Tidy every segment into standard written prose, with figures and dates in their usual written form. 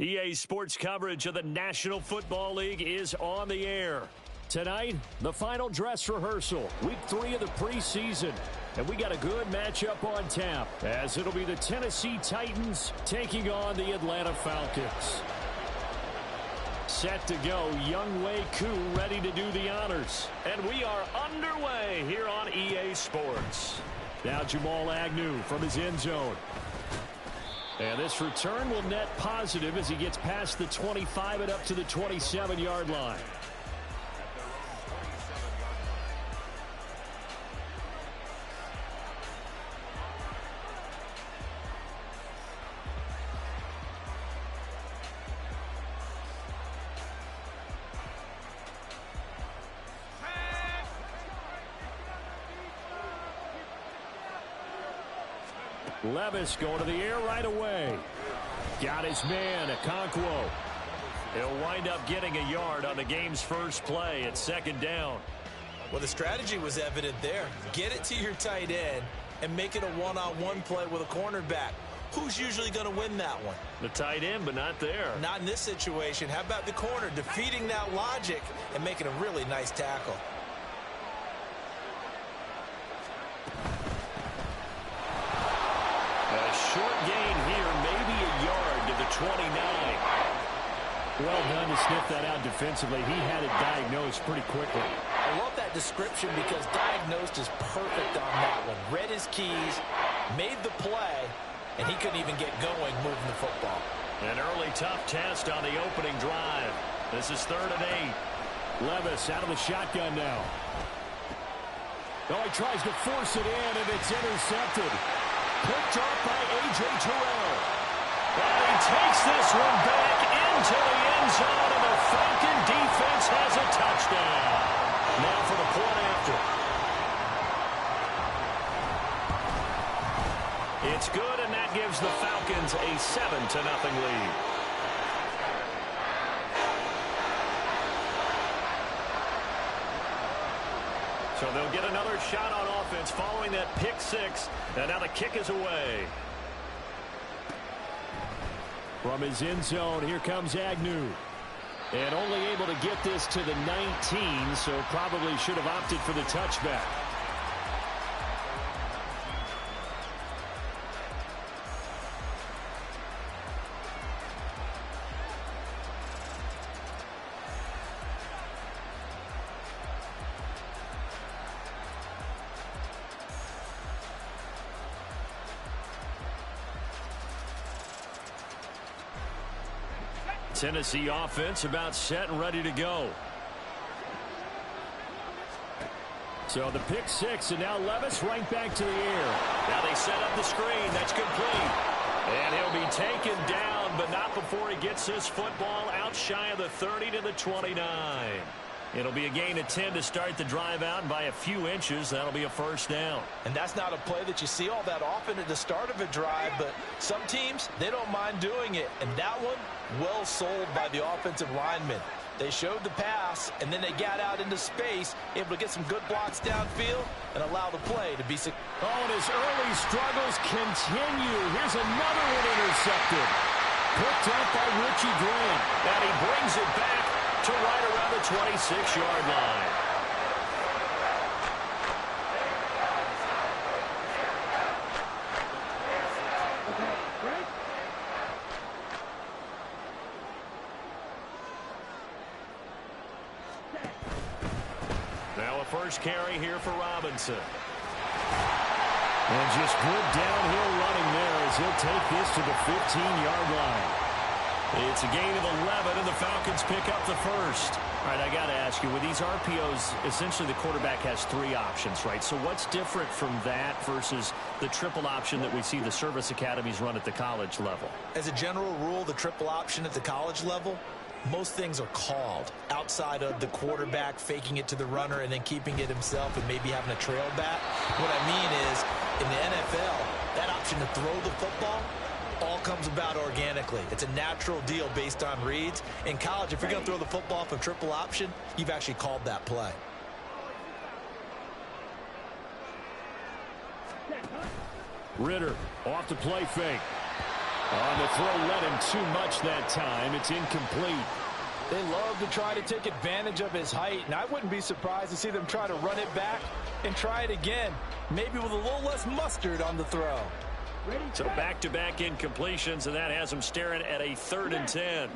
EA Sports coverage of the National Football League is on the air. Tonight, the final dress rehearsal, week 3 of the preseason. And we got a good matchup on tap, as it'll be the Tennessee Titans taking on the Atlanta Falcons. Set to go, Younghoe Koo ready to do the honors. And we are underway here on EA Sports. Now Jamal Agnew from his end zone. And this return will net positive as he gets past the 25 and up to the 27-yard line. Levis going to the air right away. Got his man, Okonkwo. He'll wind up getting a yard on the game's first play at second down. Well, the strategy was evident there. Get it to your tight end and make it a one-on-one play with a cornerback. Who's usually going to win that one? The tight end, but not there. Not in this situation. How about the corner defeating that logic and making a really nice tackle? Short gain here, maybe a yard to the 29. Well done to sniff that out defensively. He had it diagnosed pretty quickly. I love that description because diagnosed is perfect on that one. Read his keys, made the play, and he couldn't even get going moving the football. An early tough test on the opening drive. This is 3rd and 8. Levis out of the shotgun now. Oh, he tries to force it in, and it's intercepted. Picked off by A.J. Terrell. And he takes this one back into the end zone, and the Falcon defense has a touchdown. Now for the point after. It's good, and that gives the Falcons a 7-0 lead. So they'll get another shot on offense following that pick 6. And now the kick is away. From his end zone, here comes Agnew. And only able to get this to the 19, so probably should have opted for the touchback. Tennessee offense about set and ready to go. So the pick 6, and now Levis right back to the air. Now they set up the screen. That's complete. And he'll be taken down, but not before he gets this football out shy of the 30 to the 29. It'll be a gain of 10 to start the drive out, and by a few inches, that'll be a first down. And that's not a play that you see all that often at the start of a drive, but some teams, they don't mind doing it. And that one, well sold by the offensive lineman. They showed the pass, and then they got out into space, able to get some good blocks downfield and allow the play to be successful. Oh, and his early struggles continue. Here's another one intercepted. Picked up by Richie Grant. And he brings it back to right around the 26-yard line. Now a first carry here for Robinson. And just good downhill running there as he'll take this to the 15-yard line. It's a gain of 11, and the Falcons pick up the first. All right, I got to ask you, with these RPOs, essentially the quarterback has 3 options, right? So what's different from that versus the triple option that we see the service academies run at the college level? As a general rule, the triple option at the college level, most things are called outside of the quarterback faking it to the runner and then keeping it himself and maybe having a trail back. What I mean is, in the NFL, that option to throw the football all comes about organically. It's a natural deal based on reads. In college, if you're going to throw the football for triple option, you've actually called that play. Ritter off the play fake. On the throw, led him too much that time. It's incomplete. They love to try to take advantage of his height, and I wouldn't be surprised to see them try to run it back and try it again, maybe with a little less mustard on the throw. So back-to-back incompletions, and that has him staring at a 3rd and 10.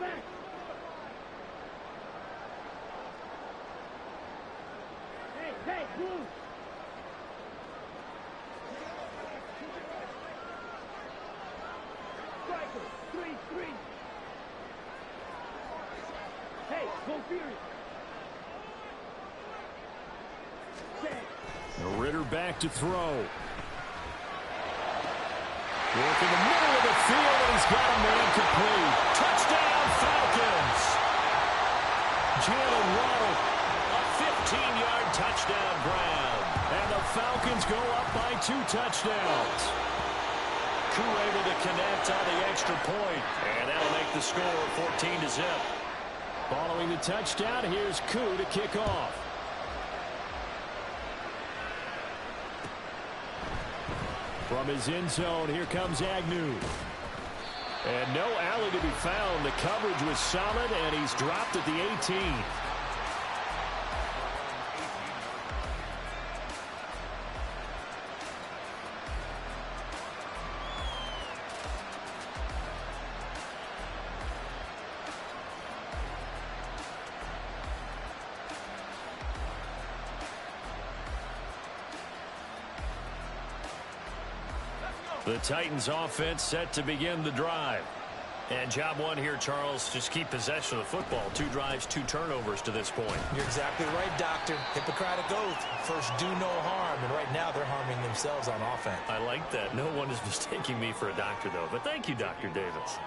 Ritter back to throw. Work in the middle of the field, and he's got a man complete. Touchdown, Falcons! Jalen Waddle, a 15-yard touchdown grab. And the Falcons go up by 2 touchdowns. Koo able to connect on the extra point, and that'll make the score 14-0. Following the touchdown, here's Koo to kick off. From his end zone, here comes Agnew. And no alley to be found. The coverage was solid, and he's dropped at the 18. The Titans offense set to begin the drive. And job one here, Charles, just keep possession of the football. 2 drives, 2 turnovers to this point. You're exactly right, Doctor. Hippocratic oath. First, do no harm. And right now, they're harming themselves on offense. I like that. No one is mistaking me for a doctor, though. But thank you, Dr. Davis.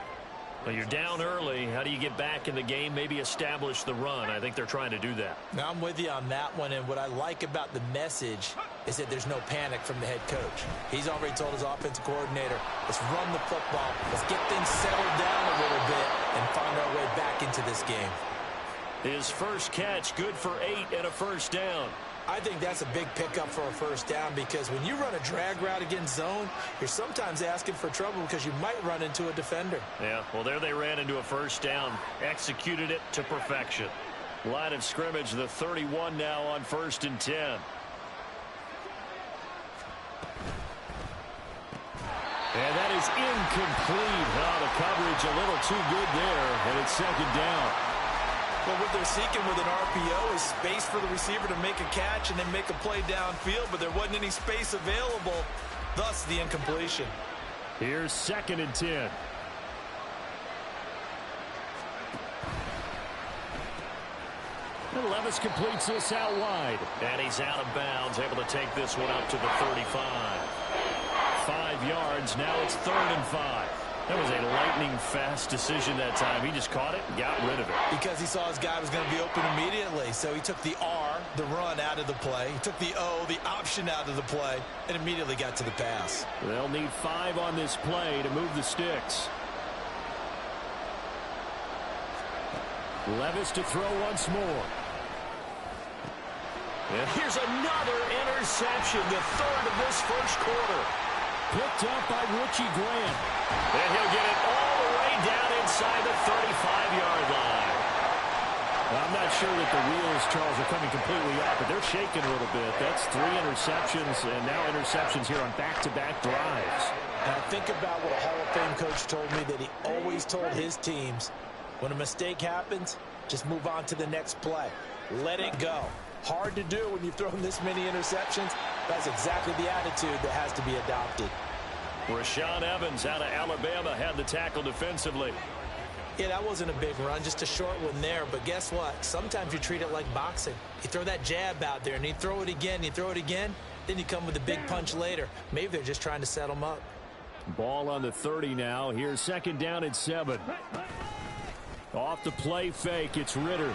Well, you're down early. How do you get back in the game, maybe establish the run? I think they're trying to do that. Now, I'm with you on that one, and what I like about the message is that there's no panic from the head coach. He's already told his offensive coordinator, let's run the football, let's get things settled down a little bit and find our way back into this game. His first catch, good for 8 and a first down. I think that's a big pickup for a first down because when you run a drag route against zone, you're sometimes asking for trouble because you might run into a defender. Yeah, well, there they ran into a first down, executed it to perfection. Line of scrimmage, the 31 now on 1st and 10. And that is incomplete. Oh, the coverage a little too good there, and it's 2nd down. Well, what they're seeking with an RPO is space for the receiver to make a catch and then make a play downfield, but there wasn't any space available, thus the incompletion. Here's 2nd and 10. And Levis completes this out wide. And he's out of bounds, able to take this one up to the 35. 5 yards, now it's 3rd and 5. That was a lightning-fast decision that time. He just caught it and got rid of it. Because he saw his guy was going to be open immediately. So he took the R, the run, out of the play. He took the O, the option, out of the play, and immediately got to the pass. They'll need 5 on this play to move the sticks. Levis to throw once more. And here's another interception, the 3rd of this first quarter. Picked up by Richie Grant. And he'll get it all the way down inside the 35-yard line. Well, I'm not sure that the wheels, Charles, are coming completely off, but they're shaking a little bit. That's 3 interceptions, and now interceptions here on back-to-back drives. And I think about what a Hall of Fame coach told me that he always told his teams, when a mistake happens, just move on to the next play. Let it go. Hard to do when you've thrown this many interceptions. That's exactly the attitude that has to be adopted. Rashaan Evans out of Alabama had the tackle defensively. Yeah, that wasn't a big run, just a short one there. But guess what? Sometimes you treat it like boxing. You throw that jab out there, and you throw it again, then you come with a big punch later. Maybe they're just trying to set them up. Ball on the 30 now. Here's 2nd down and 7. Off the play fake, it's Ritter.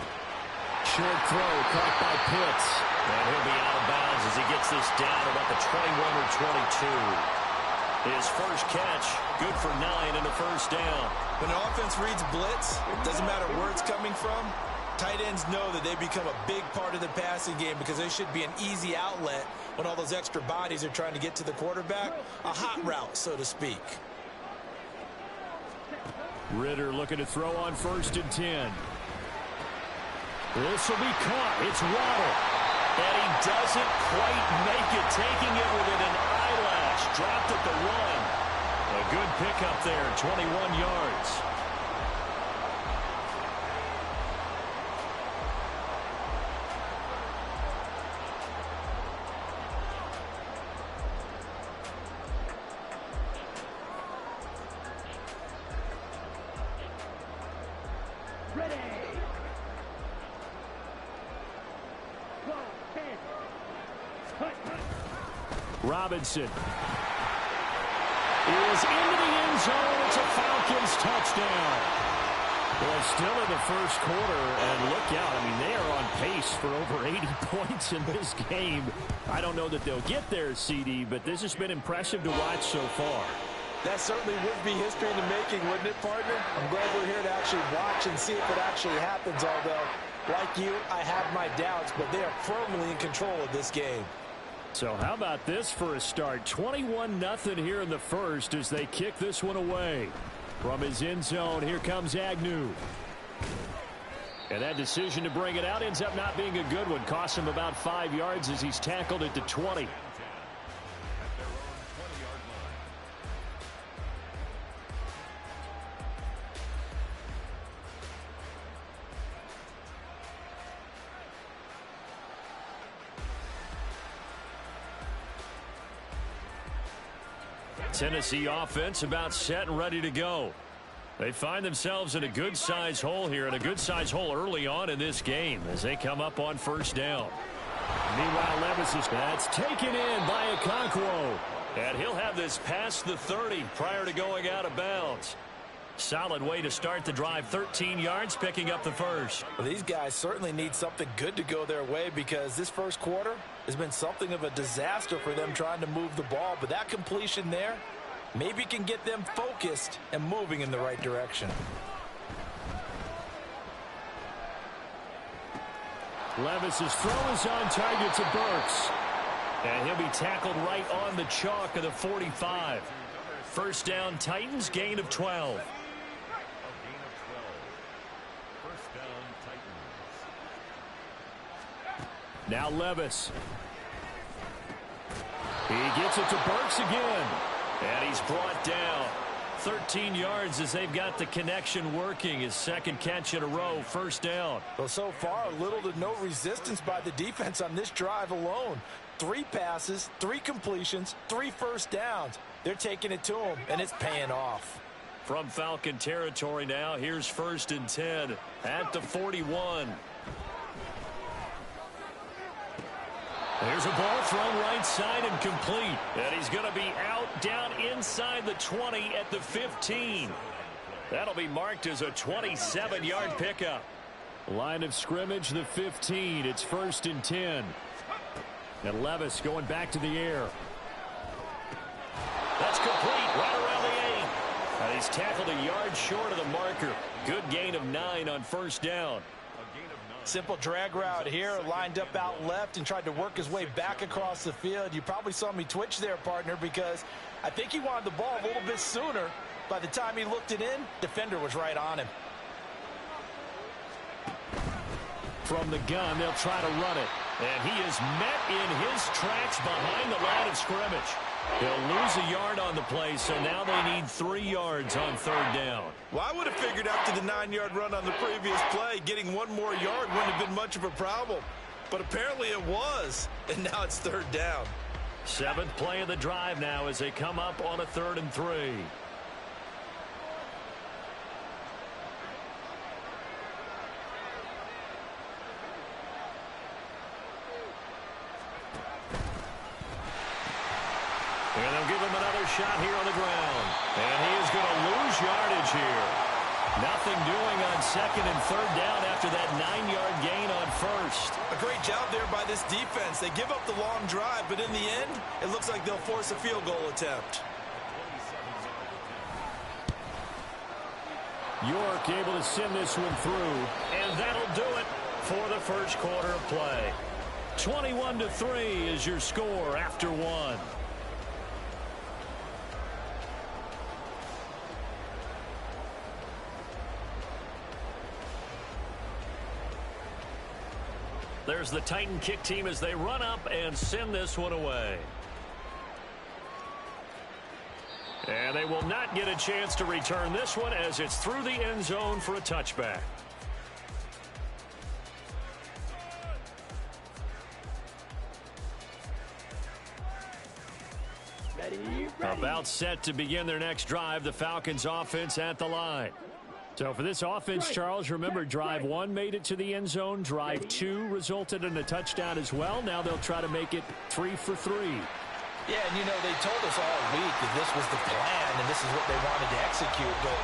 Short throw, caught by Pitts. And he'll be out of bounds as he gets this down about the 21 or 22. His first catch, good for 9 and a first down. When an offense reads blitz, it doesn't matter where it's coming from. Tight ends know that they become a big part of the passing game because they should be an easy outlet when all those extra bodies are trying to get to the quarterback. A hot route, so to speak. Ritter looking to throw on 1st and 10. This will be caught. It's Waddle. And he doesn't quite make it, taking it within an eyelash. Dropped at the 1. A good pickup there, 21 yards. Robinson is into the end zone. It's a Falcons touchdown. Well, still in the first quarter, and look out. I mean, they are on pace for over 80 points in this game. I don't know that they'll get there, CD, but this has been impressive to watch so far. That certainly would be history in the making, wouldn't it, partner? I'm glad we're here to actually watch and see if it actually happens, although, like you, I have my doubts, but they are firmly in control of this game. So how about this for a start? 21-0 here in the first as they kick this one away. From his end zone, here comes Agnew. And that decision to bring it out ends up not being a good one. Costs him about 5 yards as he's tackled at the 20. Tennessee offense about set and ready to go. They find themselves in a good-size hole here, and a good-size hole early on in this game as they come up on 1st down. Meanwhile, Levis is that's taken in by Okonkwo. And he'll have this past the 30 prior to going out of bounds. Solid way to start the drive. 13 yards, picking up the first. Well, these guys certainly need something good to go their way because this first quarter has been something of a disaster for them trying to move the ball. But that completion there maybe can get them focused and moving in the right direction. Levis's throw is on target to Burks. And he'll be tackled right on the chalk of the 45. First down, Titans, gain of 12. Now Levis. He gets it to Burks again. And he's brought down. 13 yards as they've got the connection working. His second catch in a row, first down. Well, so far, little to no resistance by the defense on this drive alone. 3 passes, 3 completions, 3 first downs. They're taking it to him, and it's paying off. From Falcon territory now, here's 1st and 10 at the 41. There's a ball thrown right side and complete. And he's going to be out down inside the 20 at the 15. That'll be marked as a 27-yard pickup. Line of scrimmage, the 15. It's 1st and 10. And Levis going back to the air. That's complete right around the 8. And he's tackled a yard short of the marker. Good gain of 9 on first down. Simple drag route here, lined up out left and tried to work his way back across the field. You probably saw me twitch there, partner, because I think he wanted the ball a little bit sooner. By the time he looked it in, defender was right on him. From the gun, they'll try to run it. And he is met in his tracks behind the line of scrimmage. He'll lose a yard on the play, so now they need 3 yards on third down. Well, I would have figured after the 9-yard run on the previous play, getting 1 more yard wouldn't have been much of a problem. But apparently it was, and now it's third down. 7th play of the drive now as they come up on a 3rd and 3. And they'll give him another shot here on the ground. And he is going to lose yardage here. Nothing doing on 2nd and 3rd down after that 9-yard gain on first. A great job there by this defense. They give up the long drive, but in the end, it looks like they'll force a field goal attempt. York able to send this one through. And that'll do it for the first quarter of play. 21-3 is your score after 1. There's the Titan kick team as they run up and send this one away. And they will not get a chance to return this one as it's through the end zone for a touchback. About set to begin their next drive, the Falcons offense at the line. So for this offense, Charles, remember drive 1 made it to the end zone. Drive 2 resulted in a touchdown as well. Now they'll try to make it 3 for 3. Yeah, and you know, they told us all week that this was the plan and this is what they wanted to execute. But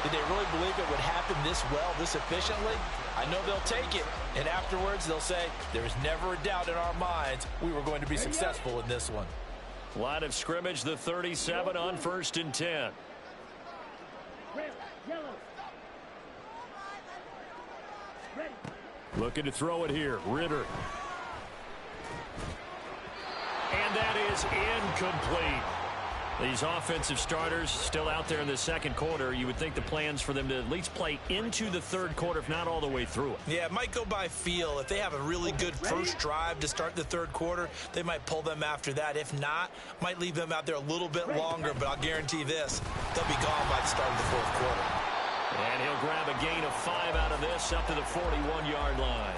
did they really believe it would happen this well, this efficiently? I know they'll take it. And afterwards, they'll say, there was never a doubt in our minds we were going to be successful in this one. Line of scrimmage, the 37 on 1st and 10. Looking to throw it here. Ritter. And that is incomplete. These offensive starters still out there in the second quarter. You would think the plans for them to at least play into the third quarter, if not all the way through it. Yeah, it might go by feel. If they have a really good first drive to start the third quarter, they might pull them after that. If not, might leave them out there a little bit longer, but I'll guarantee this, they'll be gone by the start of the fourth quarter. And he'll grab a gain of 5 out of this up to the 41-yard line.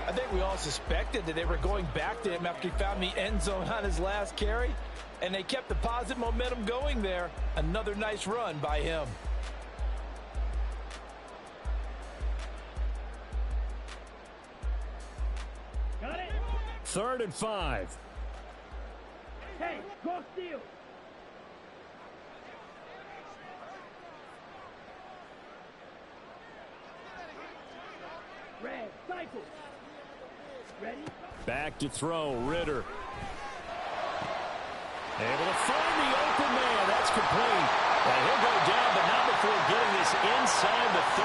I think we all suspected that they were going back to him after he found the end zone on his last carry, and they kept the positive momentum going there. Another nice run by him. Got it. 3rd and 5. Hey, go steal. Red, cycle. Ready? Back to throw, Ritter. Able to find the open man. That's complete. And he'll go down, but not before getting this inside the 30.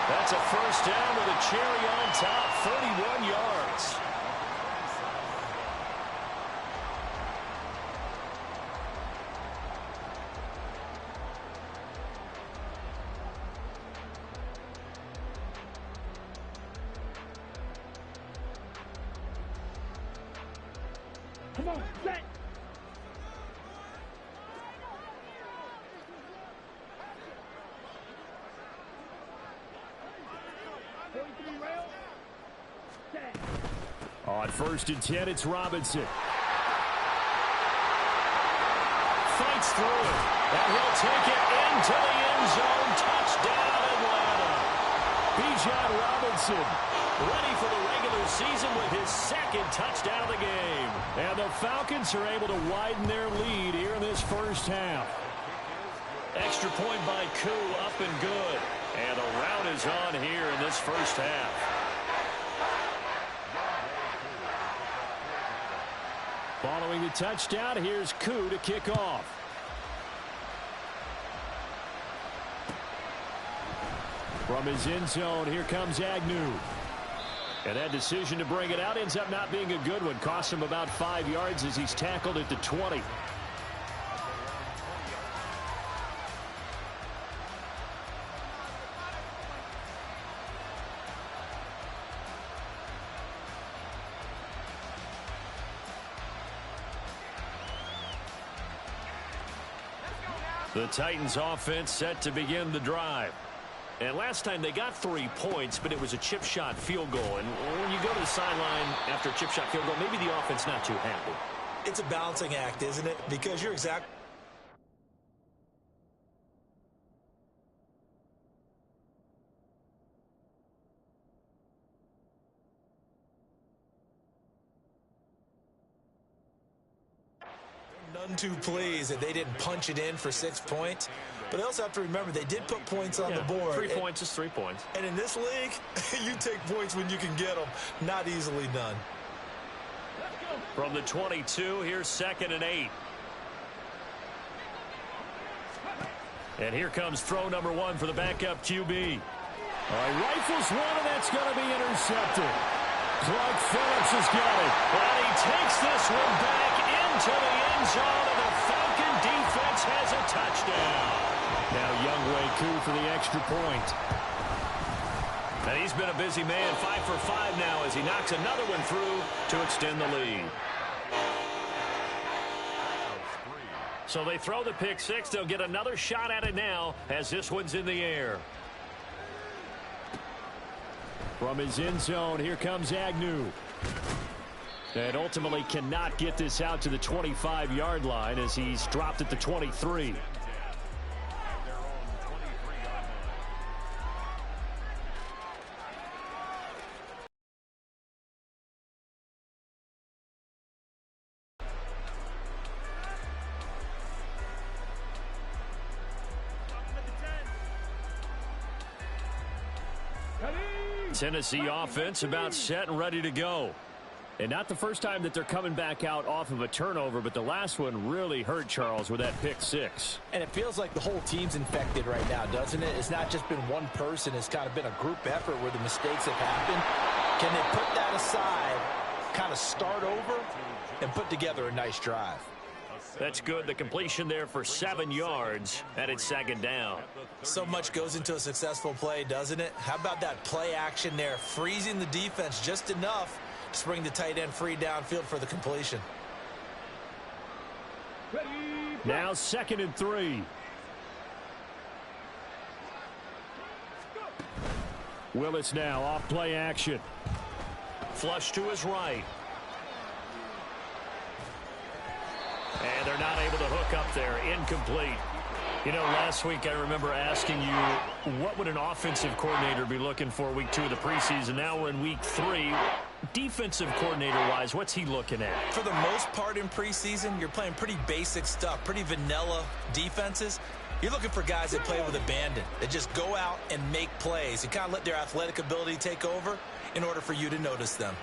That's a first down with a cherry on top, 31 yards. Come on, set. On 1st and 10, it's Robinson. Fights through it. And he'll take it into the end zone. Touchdown, Atlanta. Bijan Robinson ready for the regular season with his 2nd touchdown of the game. And the Falcons are able to widen their lead here in this first half. Extra point by Koo, up and good. And the rout is on here in this first half. Following the touchdown, here's Koo to kick off. From his end zone, here comes Agnew. And that decision to bring it out ends up not being a good one. Costs him about 5 yards as he's tackled at the 20. The Titans offense set to begin the drive. And last time they got 3 points, but it was a chip shot field goal. And when you go to the sideline after a chip shot field goal, maybe the offense not too happy. It's a balancing act, isn't it? Because you're exactly none too pleased that they didn't punch it in for 6 points. But they also have to remember they did put points on the board. 3 points is 3 points. And in this league, you take points when you can get them. Not easily done. From the 22, here's 2nd and 8. And here comes throw number 1 for the backup QB. All right, rifles one, and that's going to be intercepted. Clark Phillips has got it. And he takes this one back into the end zone, and the Falcon defense has a touchdown. Now Younghoe Koo for the extra point. And he's been a busy man, 5 for 5 now as he knocks another one through to extend the lead. So they throw the pick six. They'll get another shot at it now as this one's in the air. From his end zone, here comes Agnew. And ultimately cannot get this out to the 25-yard line as he's dropped at the 23. Tennessee offense about set and ready to go. And not the first time that they're coming back out off of a turnover, but the last one really hurt Charles with that pick six. And it feels like the whole team's infected right now, doesn't it? It's not just been one person. It's kind of been a group effort where the mistakes have happened. Can they put that aside, kind of start over, and put together a nice drive? That's good. The completion there for 7 yards, and it's second down. So much goes into a successful play, doesn't it? How about that play action there, freezing the defense just enough to bring the tight end free downfield for the completion. Now 2nd and 3. Willis now off play action. Flush to his right. And they're not able to hook up there. Incomplete. You know, last week I remember asking you, what would an offensive coordinator be looking for week 2 of the preseason? Now we're in week 3. Defensive coordinator-wise, what's he looking at? For the most part in preseason, you're playing pretty basic stuff, pretty vanilla defenses. You're looking for guys that play with abandon, that just go out and make plays and kind of let their athletic ability take over in order for you to notice them.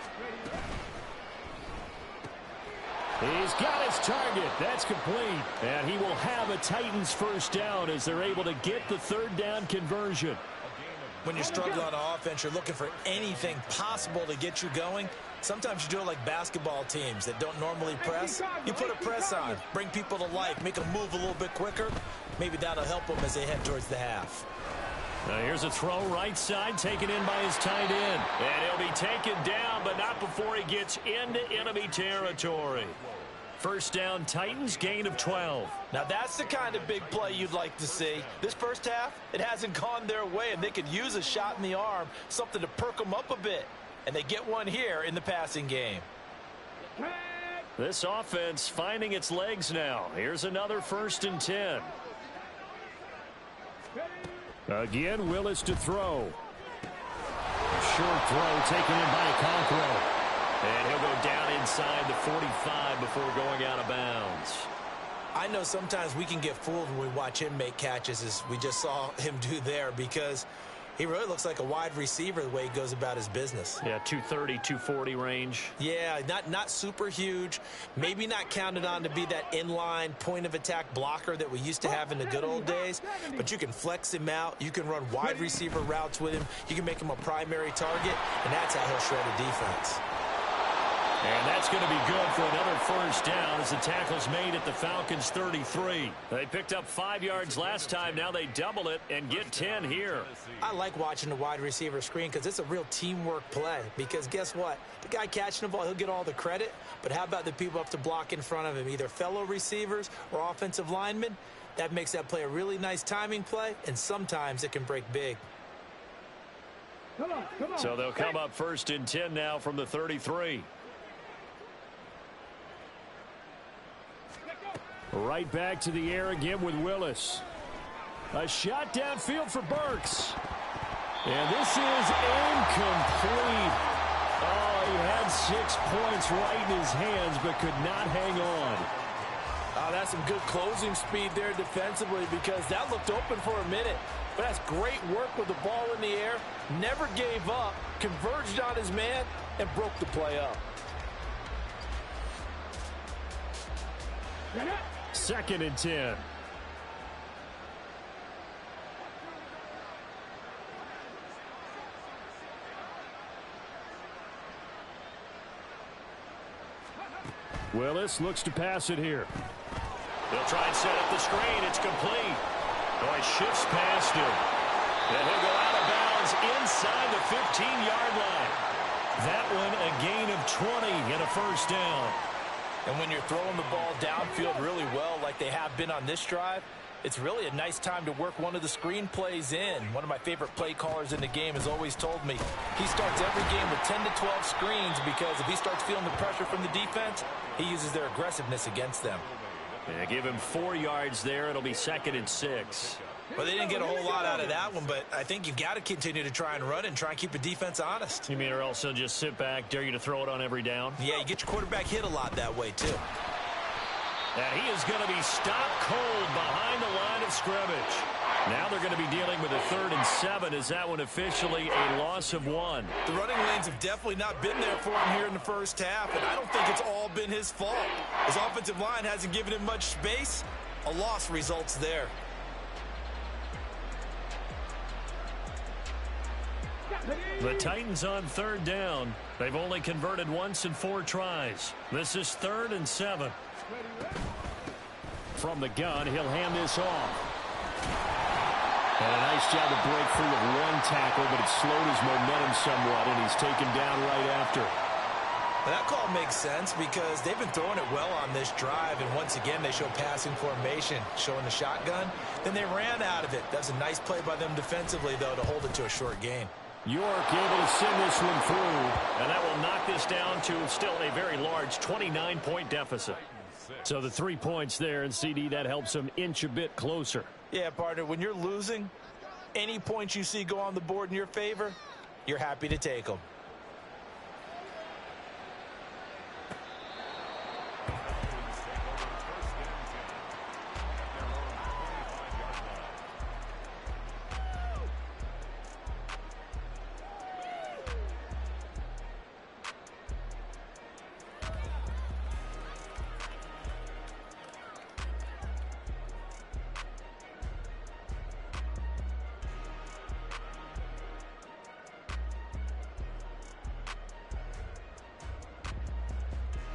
He's got his target. That's complete. And he will have a Titans first down as they're able to get the 3rd down conversion. When you're struggling on offense, you're looking for anything possible to get you going. Sometimes you do it like basketball teams that don't normally press. You put a press on, bring people to life, make them move a little bit quicker. Maybe that'll help them as they head towards the half. Now here's a throw right side taken in by his tight end. And he'll be taken down, but not before he gets into enemy territory. First down, Titans, gain of 12. Now that's the kind of big play you'd like to see. This first half, it hasn't gone their way, and they could use a shot in the arm, something to perk them up a bit. And they get one here in the passing game. This offense finding its legs now. Here's another 1st and 10. Again, Willis to throw. Short throw taken in by Okonkwo. And he'll go down inside the 45 before going out of bounds. I know sometimes we can get fooled when we watch him make catches, as we just saw him do there, because he really looks like a wide receiver the way he goes about his business. Yeah, 230, 240 range. Yeah, not super huge. Maybe not counted on to be that inline point-of-attack blocker that we used to have in the good old days. But you can flex him out. You can run wide receiver routes with him. You can make him a primary target, and that's how he'll shred a defense. And that's going to be good for another first down as the tackle's made at the Falcons' 33. They picked up 5 yards last time. Now they double it and get 10 here. I like watching the wide receiver screen because it's a real teamwork play. Because guess what? The guy catching the ball, he'll get all the credit. But how about the people up to block in front of him, either fellow receivers or offensive linemen? That makes that play a really nice timing play, and sometimes it can break big. Come on. So they'll come up 1st and 10 now from the 33. Right back to the air again with Willis. A shot downfield for Burks. And this is incomplete. Oh, he had 6 points right in his hands but could not hang on. Oh, that's some good closing speed there defensively, because that looked open for a minute. But that's great work with the ball in the air. Never gave up, converged on his man, and broke the play up. 2nd and 10. Willis looks to pass it here. He'll try and set up the screen. It's complete. Oh, he shifts past him. And he'll go out of bounds is inside the 15-yard line. That one a gain of 20 and a first down. And when you're throwing the ball downfield really well like they have been on this drive, it's really a nice time to work one of the screen plays in. One of my favorite play callers in the game has always told me he starts every game with 10 to 12 screens because if he starts feeling the pressure from the defense, he uses their aggressiveness against them. Yeah, give him 4 yards there. It'll be 2nd and 6. Well, they didn't get a whole lot out of that one, but I think you've got to continue to try and run and try and keep the defense honest. You mean or else they'll just sit back, dare you to throw it on every down? Yeah, you get your quarterback hit a lot that way, too. And he is going to be stopped cold behind the line of scrimmage. Now they're going to be dealing with a 3rd and 7. Is that one officially a loss of 1? The running lanes have definitely not been there for him here in the first half, and I don't think it's all been his fault. His offensive line hasn't given him much space. A loss results there. The Titans on 3rd down. They've only converted once in 4 tries. This is 3rd and 7. From the gun, he'll hand this off. And a nice job to break free of 1 tackle, but it slowed his momentum somewhat, and he's taken down right after. Well, that call makes sense because they've been throwing it well on this drive, and once again they show passing formation, showing the shotgun. Then they ran out of it. That's a nice play by them defensively, though, to hold it to a short gain. York able to send this one through, and that will knock this down to still a very large 29-point deficit. So the 3 points there, and CD, that helps them inch a bit closer. Yeah, partner, when you're losing, any points you see go on the board in your favor, you're happy to take them.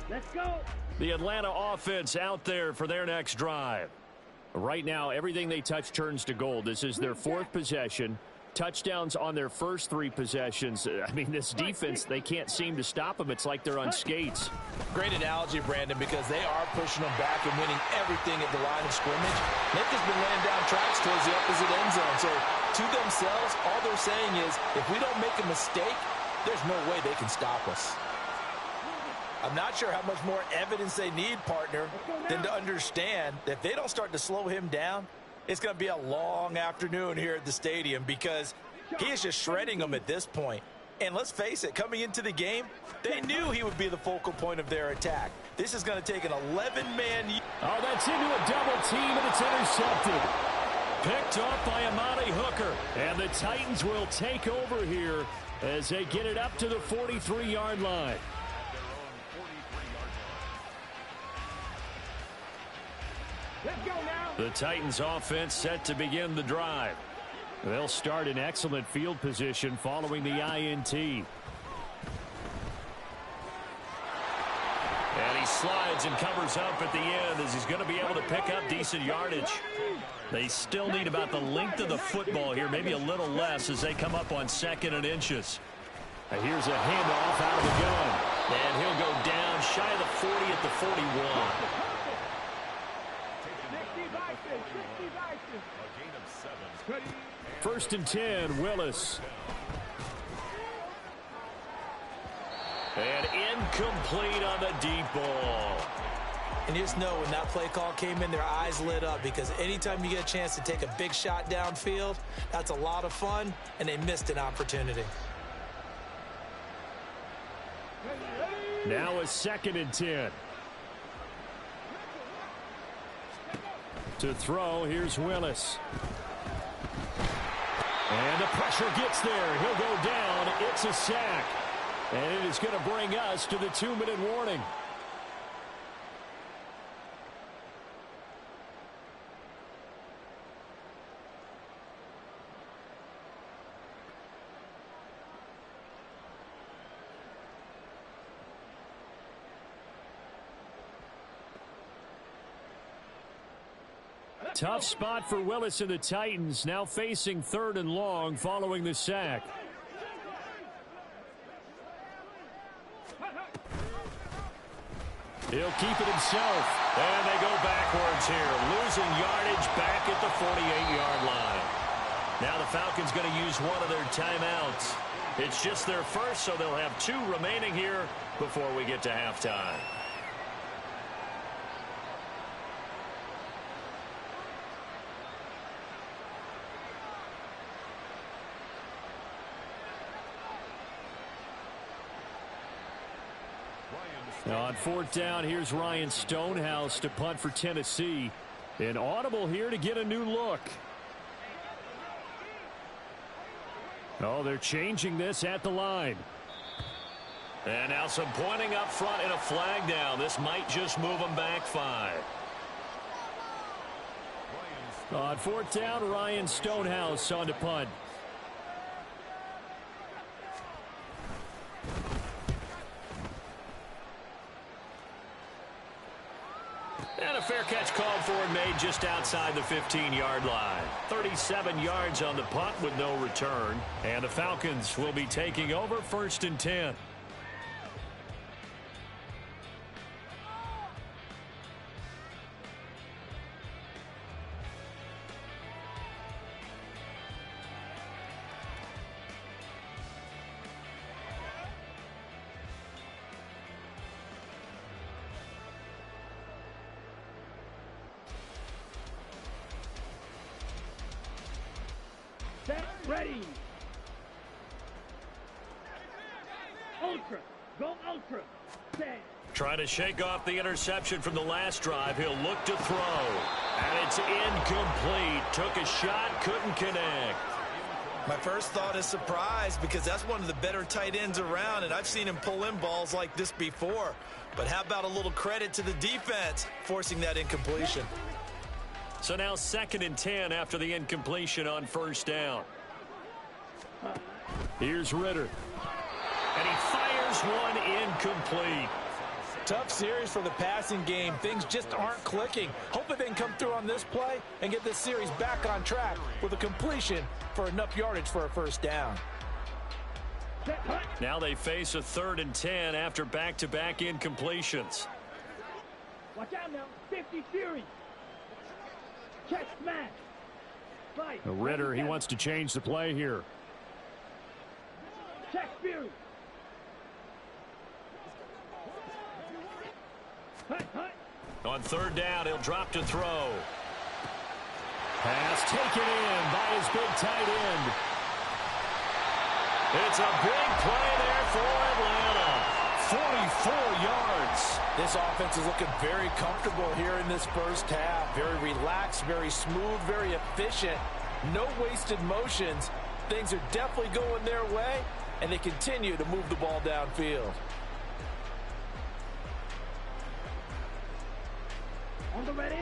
Let's go. The Atlanta offense out there for their next drive. Right now, everything they touch turns to gold. This is their 4th possession. Touchdowns on their first 3 possessions. I mean, this defense, they can't seem to stop them. It's like they're on skates. Great analogy, Brandon, because they are pushing them back and winning everything at the line of scrimmage. They've just been laying down tracks towards the opposite end zone. So, to themselves, all they're saying is, if we don't make a mistake, there's no way they can stop us. I'm not sure how much more evidence they need, partner, than to understand that if they don't start to slow him down, it's going to be a long afternoon here at the stadium because he is just shredding them at this point. And let's face it, coming into the game, they knew he would be the focal point of their attack. This is going to take an 11-man... Oh, that's into a double team, and it's intercepted. Picked off by Amani Hooker. And the Titans will take over here as they get it up to the 43-yard line. Let's go now. The Titans offense set to begin the drive. They'll start in excellent field position following the INT. And he slides and covers up at the end as he's going to be able to pick up decent yardage. They still need about the length of the football here, maybe a little less as they come up on 2nd and inches. And here's a handoff out of the gun. And he'll go down shy of the 40 at the 41. 1st and 10, Willis. And incomplete on the deep ball. And you just know when that play call came in, their eyes lit up because anytime you get a chance to take a big shot downfield, that's a lot of fun, and they missed an opportunity. Now a 2nd and 10. To throw, here's Willis. And the pressure gets there. He'll go down. It's a sack. And it is going to bring us to the 2-minute warning. Tough spot for Willis and the Titans, now facing 3rd and long following the sack. He'll keep it himself. And they go backwards here, losing yardage back at the 48-yard line. Now the Falcons going to use one of their timeouts. It's just their first, so they'll have 2 remaining here before we get to halftime. Now on 4th down, here's Ryan Stonehouse to punt for Tennessee. An audible here to get a new look. Oh, they're changing this at the line. And now some pointing up front and a flag down. This might just move them back 5. On 4th down, Ryan Stonehouse on to punt. And a fair catch called for and made just outside the 15-yard line. 37 yards on the punt with no return. And the Falcons will be taking over 1st and 10. Ready. Ultra. Go ultra. Set. Trying to shake off the interception from the last drive. He'll look to throw. And it's incomplete. Took a shot, couldn't connect. My first thought is surprise because that's one of the better tight ends around, and I've seen him pull in balls like this before. But how about a little credit to the defense forcing that incompletion? So now 2nd and 10 after the incompletion on 1st down. Here's Ritter. And he fires one incomplete. Tough series for the passing game. Things just aren't clicking. Hopefully they can come through on this play and get this series back on track with a completion for enough yardage for a 1st down. Now they face a 3rd and 10 after back-to-back incompletions. Watch out now. 50 Fury. Check smash. Fight. Ritter, he wants to change the play here. Check Fury. On 3rd down, he'll drop to throw. Pass taken in by his big tight end. It's a big play there for Atlanta. 44 yards. This offense is looking very comfortable here in this 1st half. Very relaxed, very smooth, very efficient. No wasted motions. Things are definitely going their way, and they continue to move the ball downfield.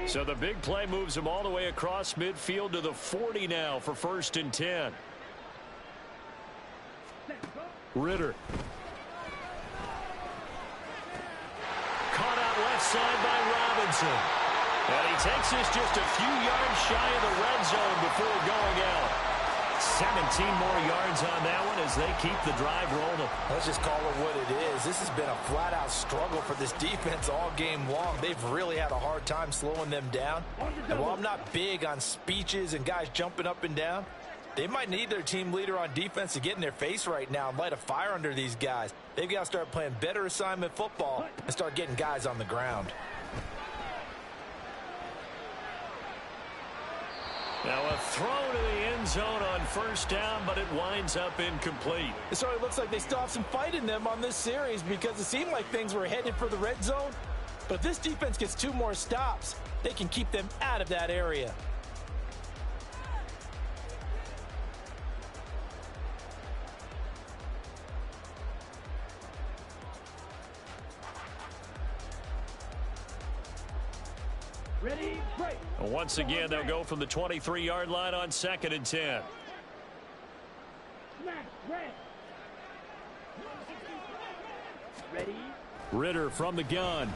So the big play moves him all the way across midfield to the 40 now for 1st and 10. Ritter. Caught out left side by Robinson. And he takes this just a few yards shy of the red zone before going out. 17 more yards on that one as they keep the drive rolling. Let's just call it what it is. This has been a flat-out struggle for this defense all game long. They've really had a hard time slowing them down. And while I'm not big on speeches and guys jumping up and down, they might need their team leader on defense to get in their face right now and light a fire under these guys. They've got to start playing better assignment football and start getting guys on the ground. Now a throw to the end zone on 1st down, but it winds up incomplete. It certainly looks like they still have some fight in them on this series because it seemed like things were headed for the red zone. But if this defense gets 2 more stops, they can keep them out of that area. Ready, break. Once again, they'll go from the 23-yard line on 2nd and 10. Smash, red. Ready. Ritter from the gun.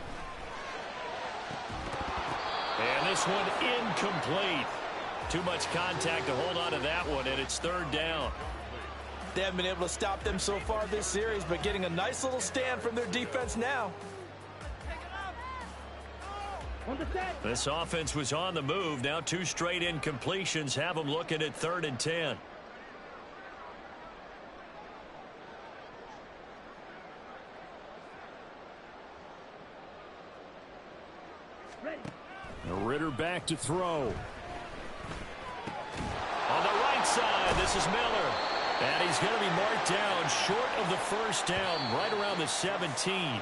And this one incomplete. Too much contact to hold on to that one, and it's third down. They haven't been able to stop them so far this series, but getting a nice little stand from their defense now. This offense was on the move. Now 2 straight incompletions have them looking at 3rd and 10. Ritter back to throw. On the right side, this is Miller. And he's going to be marked down short of the first down, right around the 17.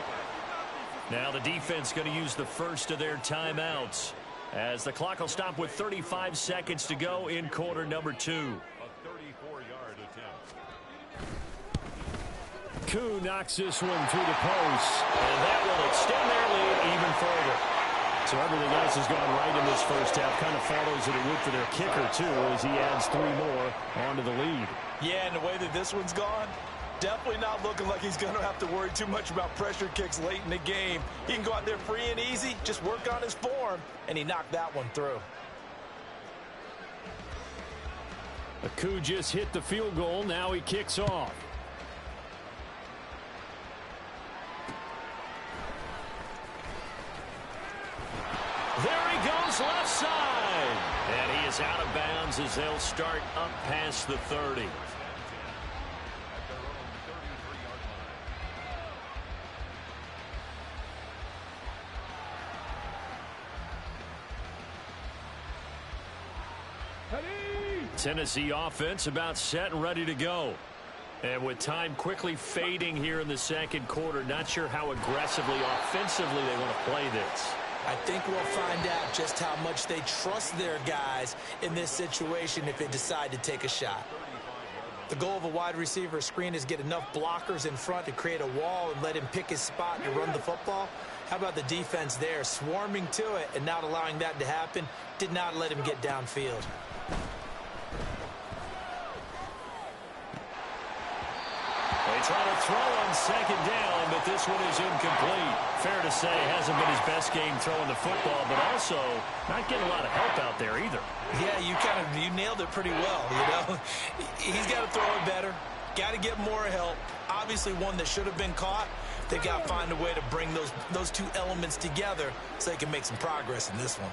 Now the defense going to use the first of their timeouts, as the clock will stop with 35 seconds to go in quarter number 2. A 34-yard attempt. Koo knocks this one through the post, and that will extend their lead even further. So everything else has gone right in this first half. Kind of follows that it would for their kicker, too, as he adds 3 more onto the lead. Yeah, and the way that this one's gone, definitely not looking like he's going to have to worry too much about pressure kicks late in the game. He can go out there free and easy, just work on his form, and he knocked that one through. Koo just hit the field goal. Now he kicks off. There he goes, left side. And he is out of bounds as they'll start up past the 30. Tennessee offense about set and ready to go. And with time quickly fading here in the second quarter, not sure how aggressively, offensively they want to play this. I think we'll find out just how much they trust their guys in this situation if they decide to take a shot. The goal of a wide receiver screen is get enough blockers in front to create a wall and let him pick his spot to run the football. How about the defense there, swarming to it and not allowing that to happen? Did not let him get downfield. They try to throw on second down, but this one is incomplete. Fair to say, hasn't been his best game throwing the football, but also not getting a lot of help out there either. Yeah, you nailed it pretty well, you know. He's got to throw it better, got to get more help. Obviously one that should have been caught. They got to find a way to bring those two elements together so they can make some progress in this one.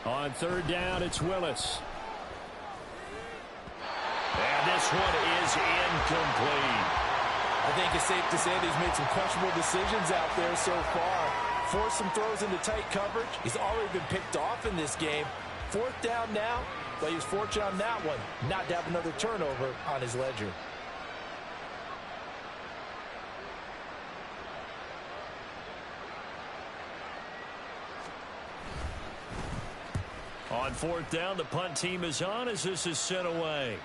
On third down, it's Willis. And this one is incomplete. I think it's safe to say that he's made some questionable decisions out there so far. Forced some throws into tight coverage. He's already been picked off in this game. 4th down now, but he was fortunate on that one not to have another turnover on his ledger. On 4th down, the punt team is on as this is sent away.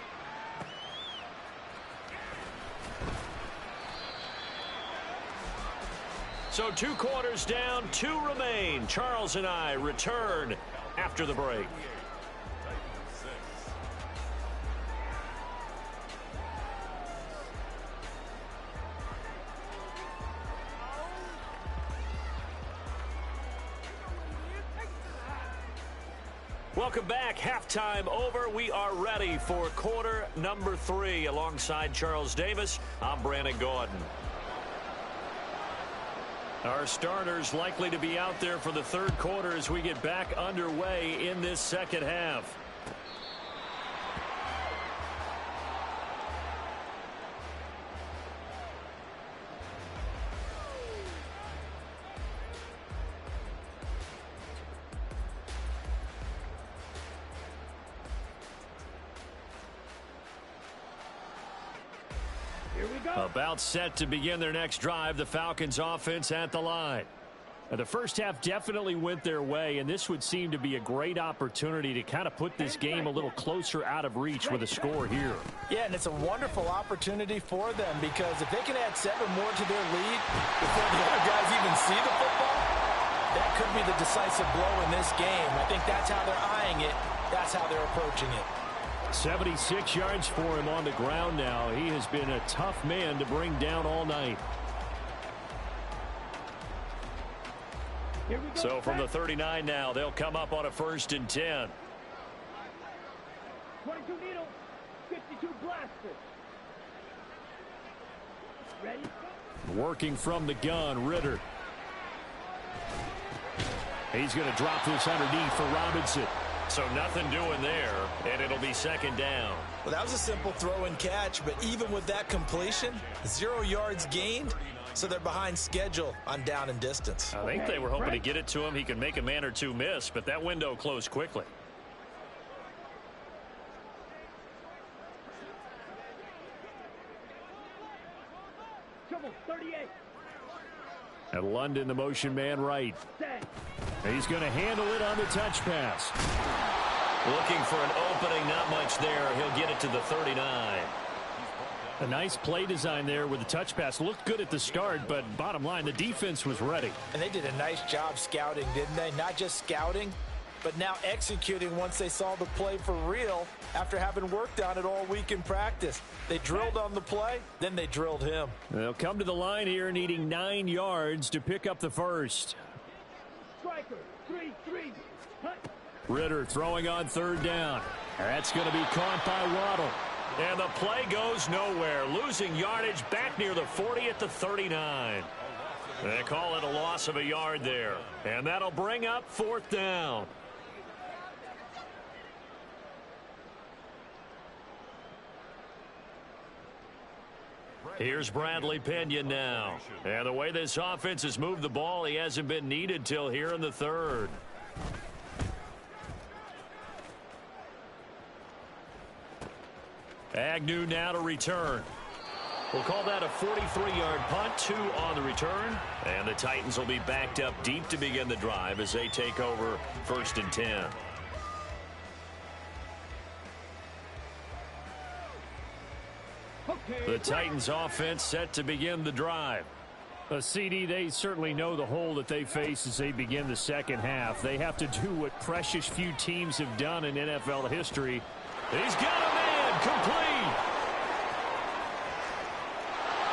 So 2 quarters down, 2 remain. Charles and I return after the break. Welcome back. Halftime over. We are ready for quarter number 3. Alongside Charles Davis, I'm Brandon Gordon. Our starters likely to be out there for the third quarter as we get back underway in this second half. About set to begin their next drive, the Falcons offense at the line. Now, the first half definitely went their way, and this would seem to be a great opportunity to kind of put this game a little closer out of reach with a score here. Yeah, and it's a wonderful opportunity for them because if they can add 7 more to their lead before the other guys even see the football, that could be the decisive blow in this game. I think that's how they're eyeing it. That's how they're approaching it. 76 yards for him on the ground now. He has been a tough man to bring down all night. Here we go. So from the 39 now, they'll come up on a 1st and 10. 22 needle, 52 blaster. Ready? Working from the gun, Ritter. He's going to drop this underneath for Robinson. So nothing doing there, and it'll be 2nd down. Well, that was a simple throw and catch, but even with that completion, 0 yards gained, so they're behind schedule on down and distance. I think they were hoping to get it to him. He could make a man or two miss, but that window closed quickly. Trouble, 38. And London, the motion man right. Set. He's going to handle it on the touch pass. Looking for an opening, not much there. He'll get it to the 39. A nice play design there with the touch pass. Looked good at the start, but bottom line, the defense was ready. And they did a nice job scouting, didn't they? Not just scouting, but now executing once they saw the play for real after having worked on it all week in practice. They drilled on the play, then they drilled him. They'll come to the line here needing 9 yards to pick up the first. Striker, 3-3. Hunt. Ritter throwing on 3rd down. That's going to be caught by Waddle. And the play goes nowhere. Losing yardage back near the 40 at the 39. They call it a loss of a yard there. And that'll bring up 4th down. Here's Bradley Pinion now. And the way this offense has moved the ball, he hasn't been needed till here in the 3rd. Agnew now to return. We'll call that a 43-yard punt, 2 on the return. And the Titans will be backed up deep to begin the drive as they take over 1st and 10. The Titans offense set to begin the drive. A CD, they certainly know the hole that they face as they begin the 2nd half. They have to do what precious few teams have done in NFL history. He's got a man, complete.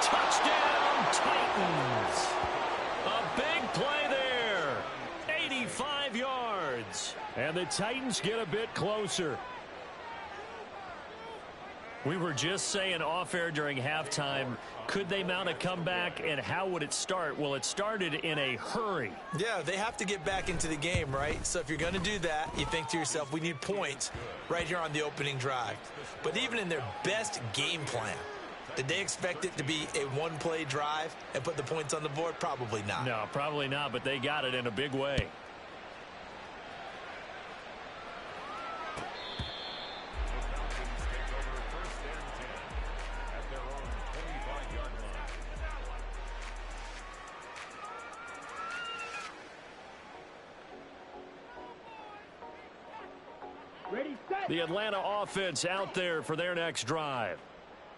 Touchdown, Titans. A big play there. 85 yards. And the Titans get a bit closer. We were just saying off-air during halftime, could they mount a comeback, and how would it start? Well, it started in a hurry. Yeah, they have to get back into the game, right? So if you're going to do that, you think to yourself, we need points right here on the opening drive. But even in their best game plan, did they expect it to be a one-play drive and put the points on the board? Probably not. No, probably not, but they got it in a big way. Ready, set. The Atlanta offense out there for their next drive.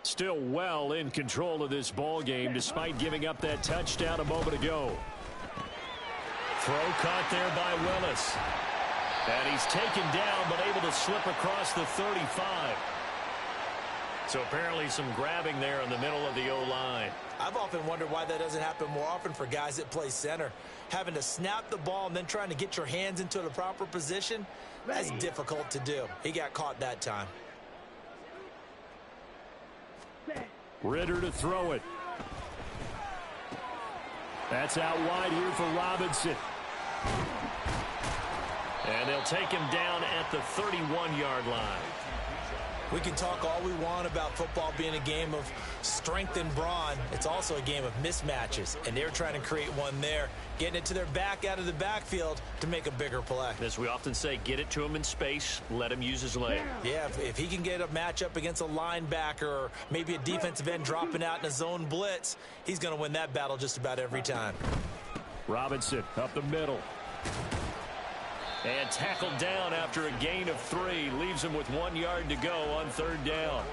Still well in control of this ball game despite giving up that touchdown a moment ago. Throw caught there by Willis. And he's taken down but able to slip across the 35. So apparently some grabbing there in the middle of the O-line. I've often wondered why that doesn't happen more often for guys that play center. Having to snap the ball and then trying to get your hands into the proper position, that's difficult to do. He got caught that time. Set. Ritter to throw it. That's out wide here for Robinson. And they'll take him down at the 31-yard line. We can talk all we want about football being a game of strength and brawn. It's also a game of mismatches, and they're trying to create one there, getting it to their back out of the backfield to make a bigger play. As we often say, get it to him in space, let him use his leg. Yeah, if he can get a matchup against a linebacker or maybe a defensive end dropping out in a zone blitz, he's going to win that battle just about every time. Robinson up the middle. And tackled down after a gain of 3. Leaves him with 1 yard to go on 3rd down.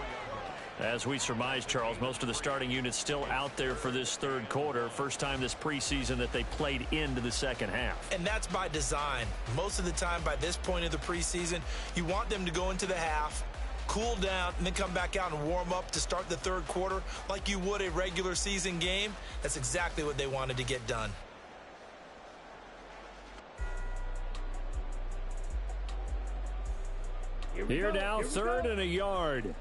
As we surmise, Charles, most of the starting units still out there for this 3rd quarter. First time this preseason that they played into the 2nd half. And that's by design. Most of the time by this point of the preseason, you want them to go into the half, cool down, and then come back out and warm up to start the 3rd quarter like you would a regular season game. That's exactly what they wanted to get done. Here now, third and a yard.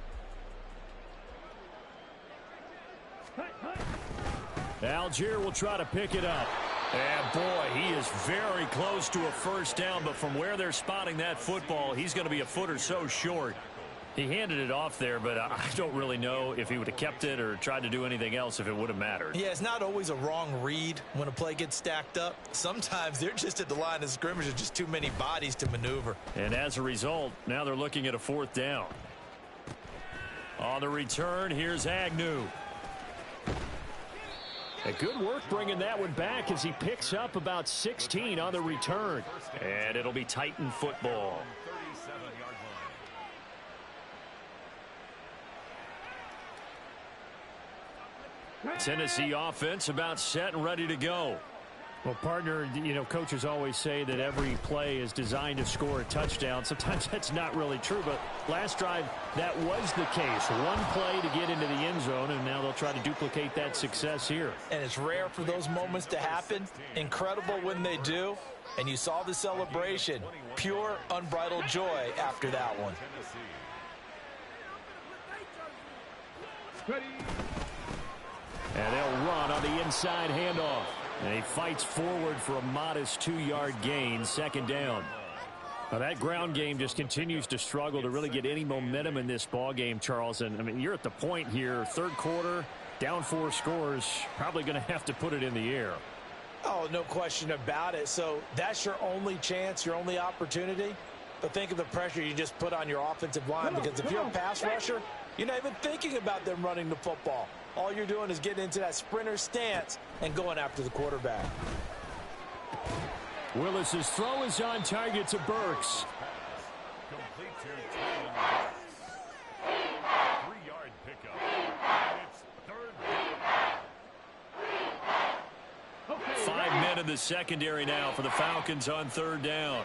Algier will try to pick it up. And boy, he is very close to a first down, but from where they're spotting that football, he's going to be a foot or so short. He handed it off there, but I don't really know if he would have kept it or tried to do anything else if it would have mattered. Yeah, it's not always a wrong read when a play gets stacked up. Sometimes they're just at the line of scrimmage. There's just too many bodies to maneuver. And as a result, now they're looking at a fourth down. On the return, here's Agnew. A good work bringing that one back as he picks up about 16 on the return. And it'll be Titan football. Tennessee offense about set and ready to go. Well, partner, you know, coaches always say that every play is designed to score a touchdown. Sometimes that's not really true, but last drive, that was the case. One play to get into the end zone, and now they'll try to duplicate that success here. And it's rare for those moments to happen. Incredible when they do. And you saw the celebration. Pure, unbridled joy after that one. And they'll run on the inside handoff. And he fights forward for a modest 2-yard gain, second down. Now that ground game just continues to struggle to really get any momentum in this ball game, Charles. And I mean, you're at the point here, third quarter, down 4 scores, probably going to have to put it in the air. Oh, no question about it. So that's your only chance, your only opportunity. But think of the pressure you just put on your offensive line, because if you're a pass rusher, you're not even thinking about them running the football. All you're doing is getting into that sprinter stance and going after the quarterback. Willis's throw is on target to Burks. Complete to Taylor. 3-yard pickup. It's third down. 5 men in the secondary now for the Falcons on third down.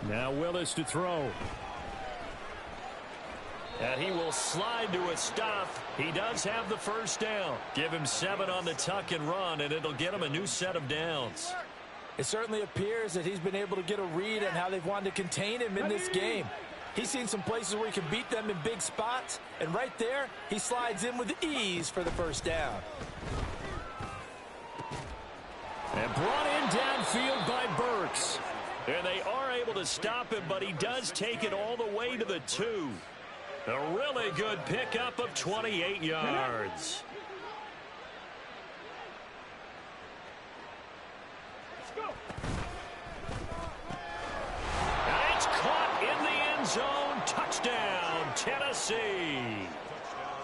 Now Willis to throw. And he will slide to a stop. He does have the first down. Give him 7 on the tuck and run, and it'll get him a new set of downs. It certainly appears that he's been able to get a read on how they've wanted to contain him in this game. He's seen some places where he can beat them in big spots, and right there, he slides in with ease for the first down. And brought in downfield by Burks. And they are able to stop him, but he does take it all the way to the 2. A really good pickup of 28 yards. And it's caught in the end zone. Touchdown, Tennessee.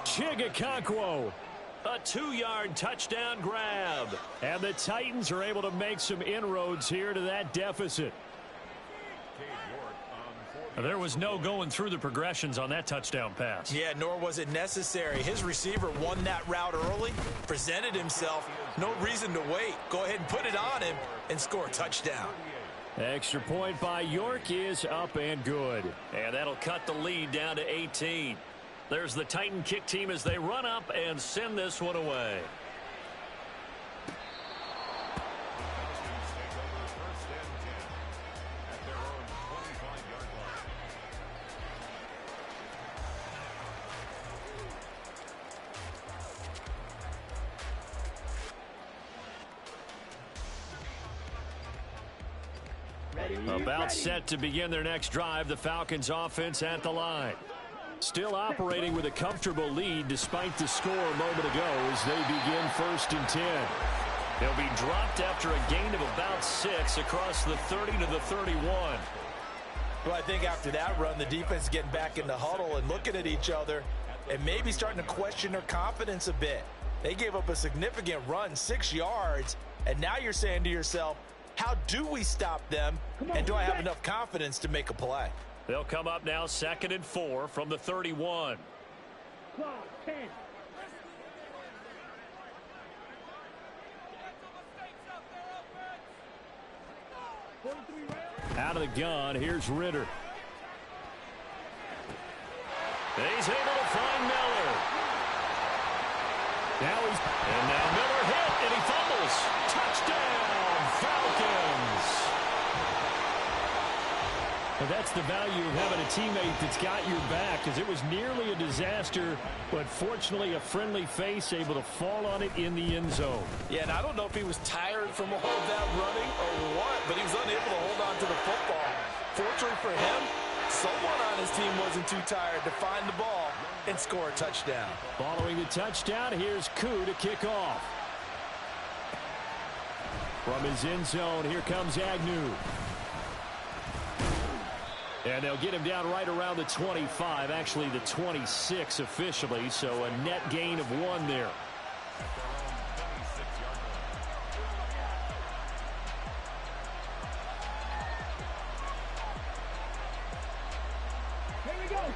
Chigakonkwo. A 2-yard touchdown grab. And the Titans are able to make some inroads here to that deficit. There was no going through the progressions on that touchdown pass. Yeah, nor was it necessary. His receiver won that route early, presented himself. No reason to wait. Go ahead and put it on him and score a touchdown. Extra point by York is up and good. And that'll cut the lead down to 18. There's the Titan kick team as they run up and send this one away. About set to begin their next drive, the Falcons offense at the line. Still operating with a comfortable lead despite the score a moment ago as they begin 1st and 10. They'll be dropped after a gain of about 6 across the 30 to the 31. Well, I think after that run, the defense is getting back in the huddle and looking at each other and maybe starting to question their confidence a bit. They gave up a significant run, 6 yards, and now you're saying to yourself, how do we stop them, and do I have enough confidence to make a play? They'll come up now 2nd and 4 from the 31. Clock, 10. Out of the gun, here's Ritter. He's able to find Miller. Now Miller hit, and he fumbles. Touchdown, Falcons. Well, that's the value of having a teammate that's got your back, because it was nearly a disaster, but fortunately a friendly face able to fall on it in the end zone. Yeah, and I don't know if he was tired from all of that running or what, but he was unable to hold on to the football. Fortunately for him, someone on his team wasn't too tired to find the ball and score a touchdown. Following the touchdown, here's Koo to kick off. From his end zone, here comes Agnew. And they'll get him down right around the 25, actually the 26 officially, so a net gain of 1 there.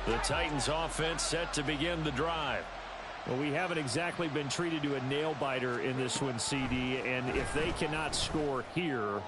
The Titans offense set to begin the drive. Well, we haven't exactly been treated to a nail-biter in this one, CD, and if they cannot score here,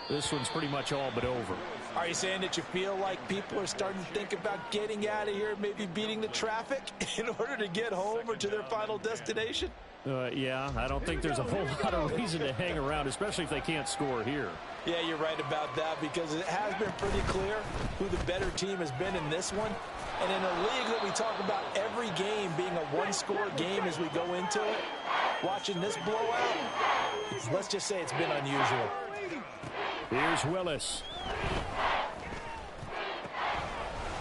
this one's pretty much all but over. Are you saying that you feel like people are starting to think about getting out of here, maybe beating the traffic in order to get home or to their final destination? Yeah, I don't think there's a whole lot of reason to hang around, especially if they can't score here. Yeah, you're right about that, because it has been pretty clear who the better team has been in this one. And in a league that we talk about every game being a one-score game as we go into it, watching this blowout, let's just say it's been unusual. Here's Willis.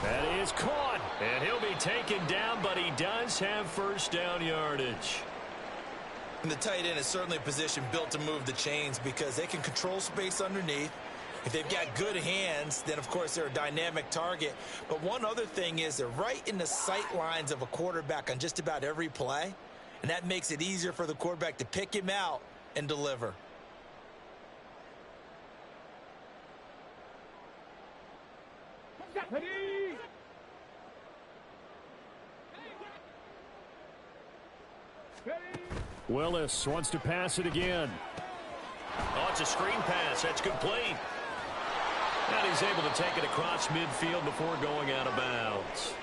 That is caught, and he'll be taken down, but he does have first down yardage. And the tight end is certainly a position built to move the chains because they can control space underneath. If they've got good hands, then, of course, they're a dynamic target. But one other thing is they're right in the sight lines of a quarterback on just about every play, and that makes it easier for the quarterback to pick him out and deliver. Willis wants to pass it again. Oh, it's a screen pass. That's complete. And he's able to take it across midfield before going out of bounds.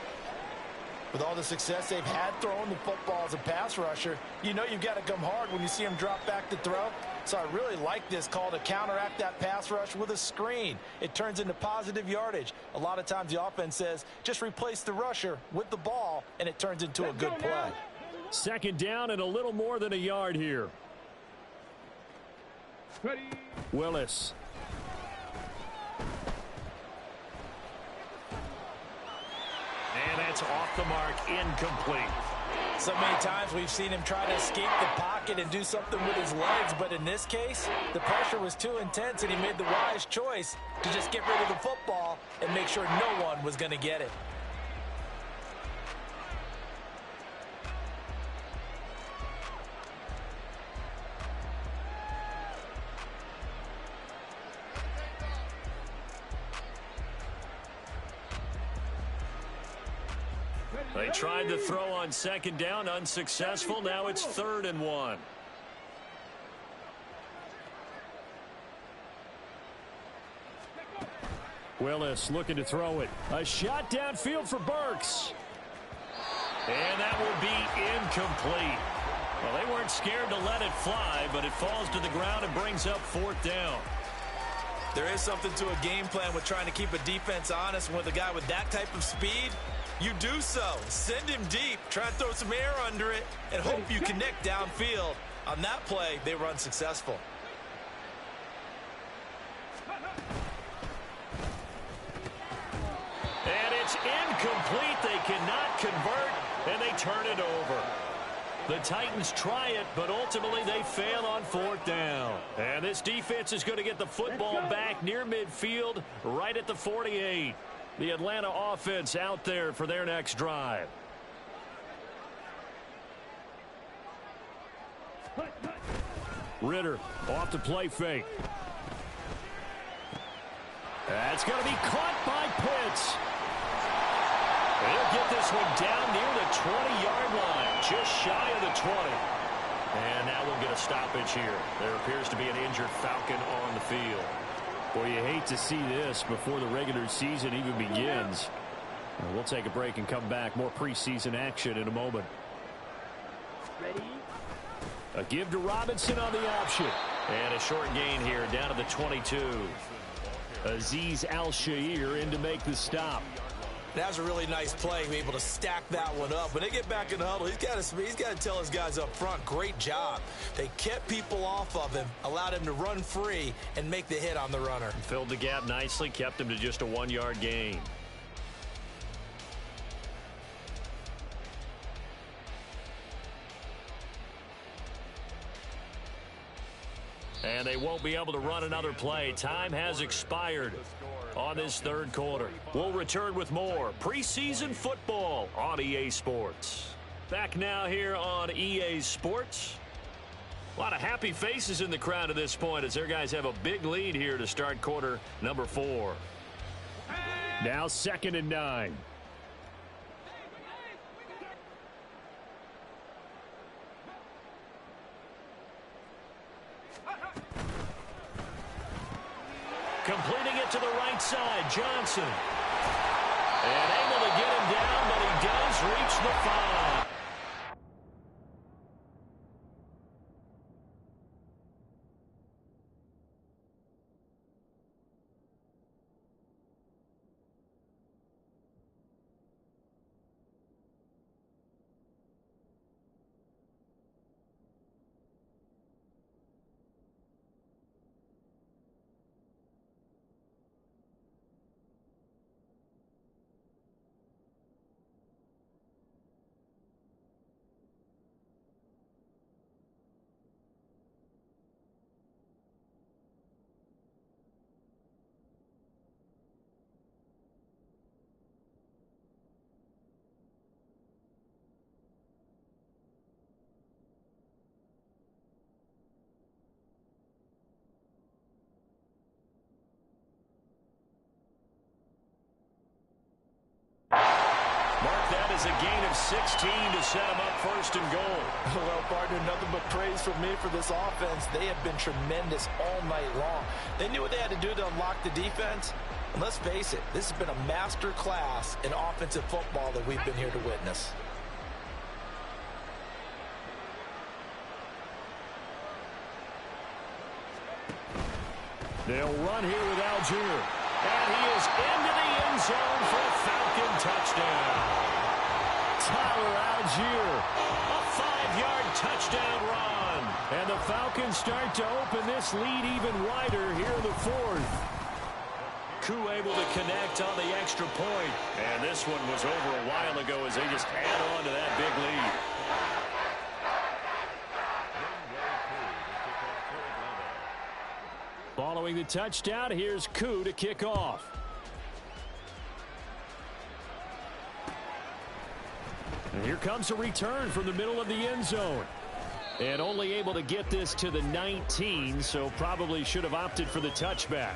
With all the success they've had throwing the football as a pass rusher, you know you've got to come hard when you see him drop back to throw. So I really like this call to counteract that pass rush with a screen. It turns into positive yardage. A lot of times the offense says, just replace the rusher with the ball, and it turns into a good play. Second down and a little more than a yard here. Willis. And that's off the mark, incomplete. So many times we've seen him try to escape the pocket and do something with his legs, but in this case, the pressure was too intense and he made the wise choice to just get rid of the football and make sure no one was going to get it. They tried to throw on second down, unsuccessful. Now it's 3rd and 1. Willis looking to throw it. A shot downfield for Burks. And that will be incomplete. Well, they weren't scared to let it fly, but it falls to the ground and brings up 4th down. There is something to a game plan with trying to keep a defense honest. With a guy with that type of speed, you do so. Send him deep, try and throw some air under it, and hope you connect downfield. On that play, they were unsuccessful. And it's incomplete. They cannot convert, and they turn it over. The Titans try it, but ultimately they fail on 4th down. And this defense is going to get the football back near midfield, right at the 48. The Atlanta offense out there for their next drive. Ritter off the play fake. That's going to be caught by Pitts. They'll get this one down near the 20-yard line, just shy of the 20. And now we'll get a stoppage here. There appears to be an injured Falcon on the field. Boy, you hate to see this before the regular season even begins. We'll take a break and come back. More preseason action in a moment. Ready? A give to Robinson on the option. And a short gain here down to the 22. Azeez Al-Shaair in to make the stop. That was a really nice play, able to stack that one up. When they get back in the huddle, he's got to tell his guys up front, great job. They kept people off of him, allowed him to run free and make the hit on the runner. Filled the gap nicely, kept him to just a 1-yard gain. And they won't be able to run another play. Time has expired on this third quarter. We'll return with more preseason football on EA Sports. Back now here on EA Sports. A lot of happy faces in the crowd at this point as their guys have a big lead here to start quarter number 4. Now 2nd and 9. Completing it to the right side, Johnson. And able to get him down, but he does reach the 5. Is a gain of 16 to set him up 1st and goal. Well, partner, nothing but praise from me for this offense. They have been tremendous all night long. They knew what they had to do to unlock the defense. And let's face it, this has been a master class in offensive football that we've been here to witness. They'll run here with Algier. And he is into the end zone for a Falcon touchdown. Tyler Algier. A 5-yard touchdown run. And the Falcons start to open this lead even wider here in the 4th. Koo able to connect on the extra point. And this one was over a while ago as they just add on to that big lead. Following the touchdown, here's Koo to kick off. And here comes a return from the middle of the end zone. And only able to get this to the 19, so probably should have opted for the touchback.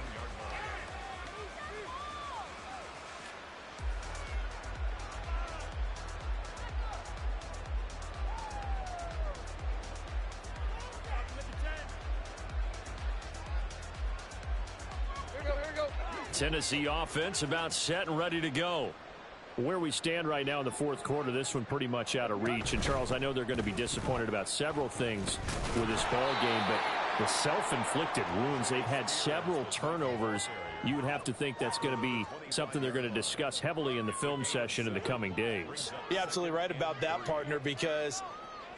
Tennessee offense about set and ready to go. Where we stand right now in the 4th quarter, this one pretty much out of reach. And, Charles, I know they're going to be disappointed about several things with this ball game, but the self-inflicted wounds, they've had several turnovers. You would have to think that's going to be something they're going to discuss heavily in the film session in the coming days. You're absolutely right about that, partner, because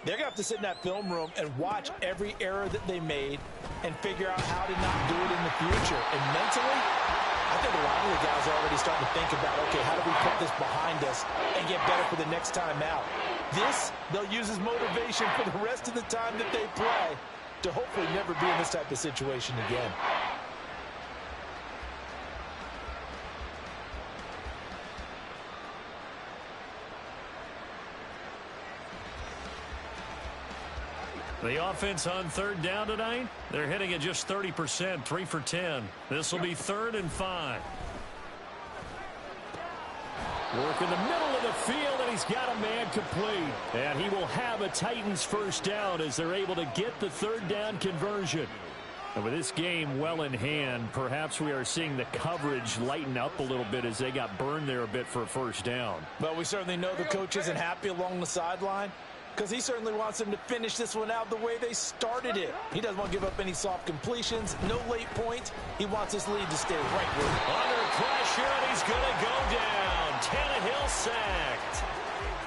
they're going to have to sit in that film room and watch every error that they made and figure out how to not do it in the future. And mentally, I think a lot of the guys are already starting to think about, okay, how do we put this behind us and get better for the next time out? This, they'll use as motivation for the rest of the time that they play to hopefully never be in this type of situation again. The offense on 3rd down tonight, they're hitting at just 30%, 3 for 10. This will be 3rd and 5. Work in the middle of the field, and he's got a man complete. And he will have a Titans 1st down as they're able to get the 3rd down conversion. And with this game well in hand, perhaps we are seeing the coverage lighten up a little bit as they got burned there a bit for a 1st down. But we certainly know the coach isn't happy along the sideline. Because he certainly wants them to finish this one out the way they started it. He doesn't want to give up any soft completions, no late points. He wants his lead to stay right where it is. Under pressure, and he's going to go down. Tannehill sacked.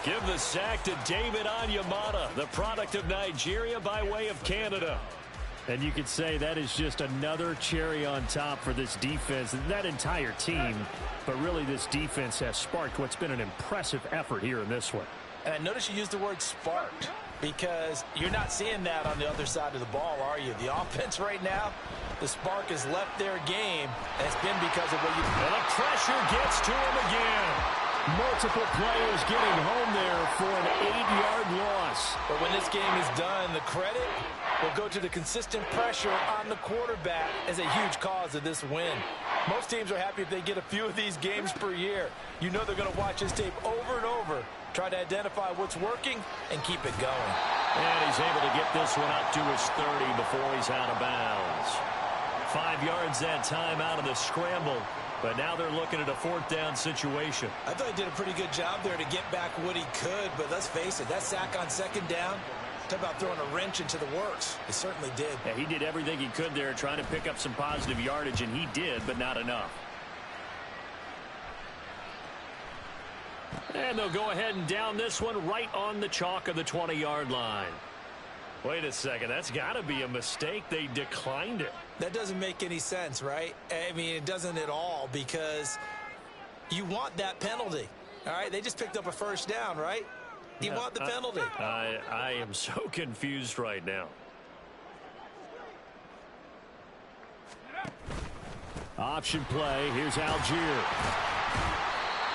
Give the sack to David Onyemata, the product of Nigeria by way of Canada. And you could say that is just another cherry on top for this defense, that entire team. But really, this defense has sparked what's been an impressive effort here in this one. And I notice you used the word sparked because you're not seeing that on the other side of the ball, are you? The offense right now, the spark has left their game, and it's been because of what you... And the pressure gets to him again. Multiple players getting home there for an 8-yard loss. But when this game is done, the credit will go to the consistent pressure on the quarterback as a huge cause of this win. Most teams are happy if they get a few of these games per year. You know they're going to watch this tape over and over, try to identify what's working, and keep it going. And he's able to get this one up to his 30 before he's out of bounds. 5 yards that time out of the scramble. But now they're looking at a 4th down situation. I thought he did a pretty good job there to get back what he could, but let's face it, that sack on 2nd down, talk about throwing a wrench into the works. He certainly did. Yeah, he did everything he could there trying to pick up some positive yardage, and he did, but not enough. And they'll go ahead and down this one right on the chalk of the 20-yard line. Wait a second, that's got to be a mistake. They declined it. That doesn't make any sense, right? I mean, it doesn't at all because you want that penalty. All right, they just picked up a 1st down, right? You want the penalty. I am so confused right now. Option play. Here's Algier.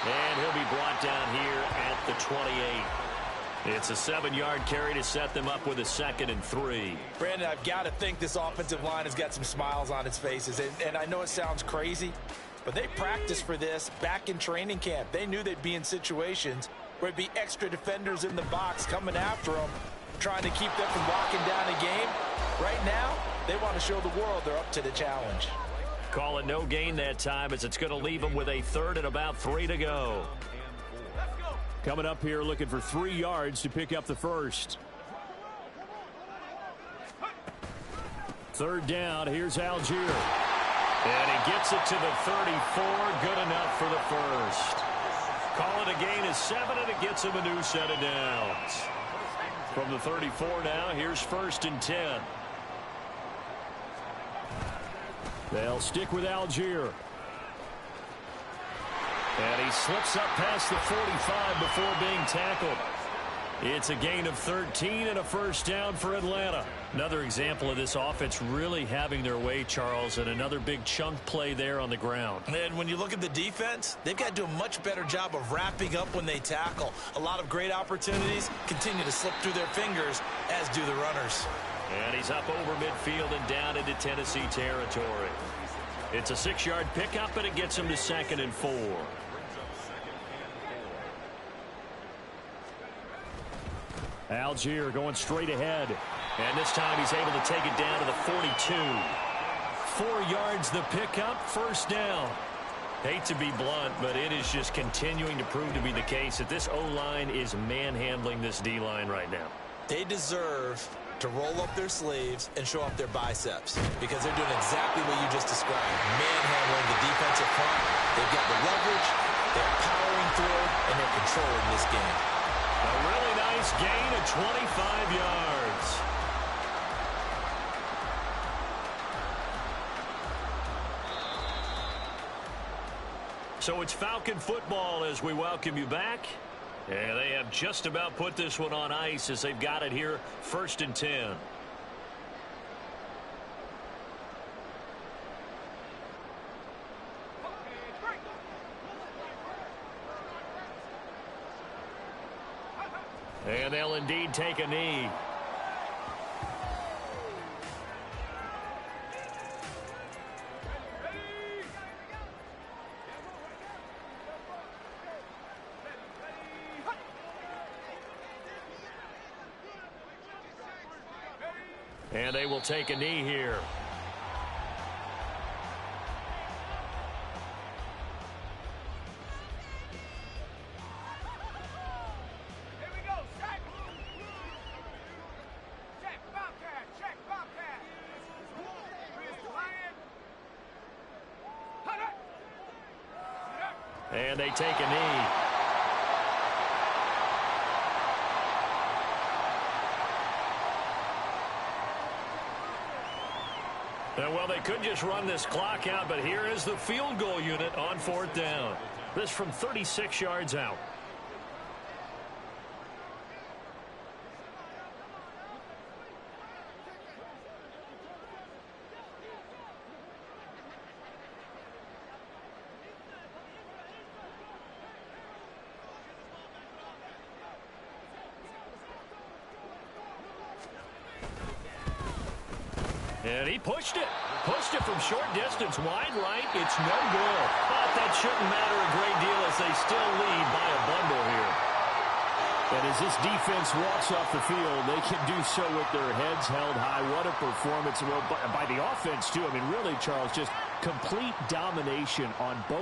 And he'll be brought down here at the 28. It's a 7-yard carry to set them up with a 2nd and 3. Brandon, I've got to think this offensive line has got some smiles on its faces. And I know it sounds crazy, but they practiced for this back in training camp. They knew they'd be in situations where it'd be extra defenders in the box coming after them, trying to keep them from locking down a game. Right now, they want to show the world they're up to the challenge. Call it no gain that time as it's going to leave them with a 3rd and about 3 to go. Coming up here looking for 3 yards to pick up the 1st. 3rd down. Here's Algier. And he gets it to the 34. Good enough for the 1st. Call it a gain of 7, and it gets him a new set of downs. From the 34 now, here's 1st and 10. They'll stick with Algier. And he slips up past the 45 before being tackled. It's a gain of 13 and a 1st down for Atlanta. Another example of this offense really having their way, Charles, and another big chunk play there on the ground. And when you look at the defense, they've got to do a much better job of wrapping up when they tackle. A lot of great opportunities continue to slip through their fingers, as do the runners. And he's up over midfield and down into Tennessee territory. It's a 6-yard pickup, and it gets him to 2nd and 4. Algier going straight ahead. And this time he's able to take it down to the 42. 4 yards the pickup, 1st down. Hate to be blunt, but it is just continuing to prove to be the case that this O-line is manhandling this D-line right now. They deserve to roll up their sleeves and show off their biceps because they're doing exactly what you just described. Manhandling the defensive front. They've got the leverage, they're powering through, and they're controlling this game. A really nice gain of 25 yards. So it's Falcon football as we welcome you back. And they have just about put this one on ice as they've got it here, 1st and 10. And they'll indeed take a knee. And they will take a knee here. And they take a knee. And, well, they could just run this clock out, but here is the field goal unit on 4th down. This from 36 yards out. And he pushed it. Pushed it from short distance. Wide right. It's no good. But that shouldn't matter a great deal as they still lead by a bundle here. And as this defense walks off the field, they can do so with their heads held high. What a performance. Well, by the offense, too. I mean, really, Charles, just complete domination on both.